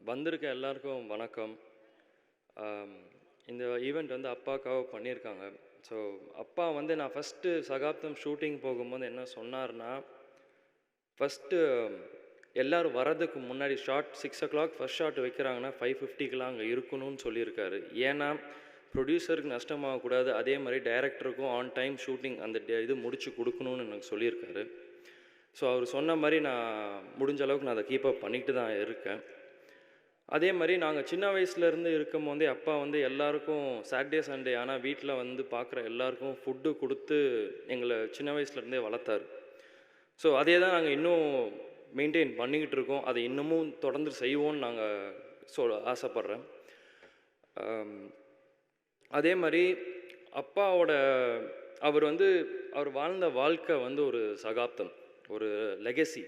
வந்திருக்க எல்லாருக்கும் வணக்கம். இந்த ஈவெண்ட் வந்து அப்பாக்காக பண்ணியிருக்காங்க. ஸோ அப்பா வந்து நான் ஃபஸ்ட்டு சகாப்தம் ஷூட்டிங் போகும்போது என்ன சொன்னார்னா, ஃபஸ்ட்டு எல்லோரும் வரதுக்கு முன்னாடி ஷாட் 6 o'clock ஃபஸ்ட் ஷாட் வைக்கிறாங்கன்னா 5:50க்கெலாம் அங்கே இருக்கணும்னு சொல்லியிருக்காரு. ஏன்னா ப்ரொடியூசருக்கு நஷ்டமாகக்கூடாது, அதே மாதிரி டைரக்டருக்கும் ஆன் டைம் ஷூட்டிங் அந்த இது முடிச்சு கொடுக்கணும்னு எனக்கு சொல்லியிருக்காரு. ஸோ அவர் சொன்ன மாதிரி நான் முடிஞ்ச அளவுக்கு நான் அதை கீப்பப் பண்ணிட்டு தான் இருக்கேன். அதே மாதிரி நாங்கள் சின்ன வயசுலேருந்து இருக்கும் போதே அப்பா வந்து எல்லாருக்கும் சாட்டர்டே சண்டே ஆனால் வீட்டில் வந்து பார்க்குற எல்லாருக்கும் ஃபுட்டு கொடுத்து எங்களை சின்ன வயசுலேருந்தே வளர்த்தாரு. ஸோ அதே தான் நாங்கள் இன்னும் மெயின்டைன் பண்ணிக்கிட்டு இருக்கோம். அதை இன்னமும் தொடர்ந்து செய்வோம்னு நாங்கள் ஆசைப்பட்றேன். அதே மாதிரி அவர் வாழ்ந்த வாழ்க்கை வந்து ஒரு சகாப்தம், ஒரு லெகசி.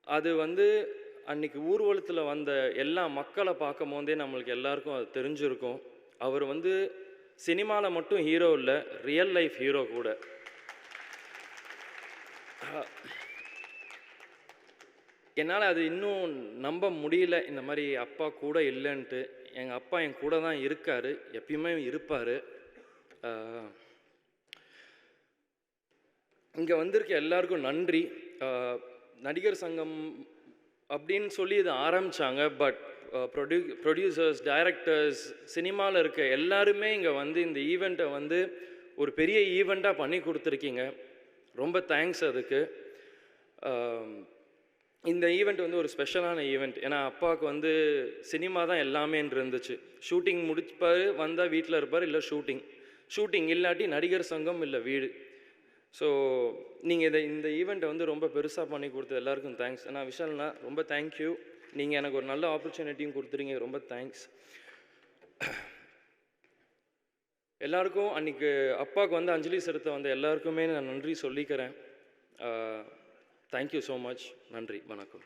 அது வந்து அன்றைக்கி ஊர்வலத்தில் வந்த எல்லா மக்களை பார்க்கும் போதே நம்மளுக்கு எல்லாருக்கும் அது தெரிஞ்சிருக்கும். அவர் வந்து சினிமாவில் மட்டும் ஹீரோ இல்லை, ரியல் லைஃப் ஹீரோ கூட. என்னால் அது இன்னும் நம்ப முடியல, இந்த மாதிரி அப்பா கூட இல்லைன்ட்டு. எங்கள் அப்பா என் கூட தான் இருக்கார், எப்பயுமே இருப்பார். இங்கே வந்திருக்க எல்லாருக்கும் நன்றி. நடிகர் சங்கம் அப்படின்னு சொல்லி இதை ஆரம்பித்தாங்க. பட் ப்ரொடியூசர்ஸ், டைரக்டர்ஸ், சினிமாவில் இருக்க எல்லாருமே இங்கே வந்து இந்த ஈவெண்ட்டை வந்து ஒரு பெரிய ஈவெண்ட்டாக பண்ணி கொடுத்துருக்கீங்க. ரொம்ப தேங்க்ஸ் அதுக்கு. இந்த ஈவெண்ட் வந்து ஒரு ஸ்பெஷலான ஈவெண்ட். ஏன்னா அப்பாவுக்கு வந்து சினிமா தான் எல்லாமே இருந்துச்சு. ஷூட்டிங் முடிப்பார், வந்தால் வீட்டில் இருப்பார், இல்லை ஷூட்டிங் இல்லாட்டி நடிகர் சங்கம் இல்லை வீடு. ஸோ நீங்கள் இந்த ஈவெண்ட்டை வந்து ரொம்ப பெருசாக பண்ணி கொடுத்தது எல்லாருக்கும் தேங்க்ஸ். நான் விஷால்ண்ணா ரொம்ப தேங்க்யூ. நீங்கள் எனக்கு ஒரு நல்ல ஆப்பர்ச்சுனிட்டியும் கொடுத்துறீங்க, ரொம்ப தேங்க்ஸ். எல்லாருக்கும் அன்றைக்கி அப்பாவுக்கு வந்து அஞ்சலி செலுத்த வந்த எல்லாருக்குமே நான் நன்றி சொல்லிக்கிறேன். Thank you so much. நன்றி, வணக்கம்.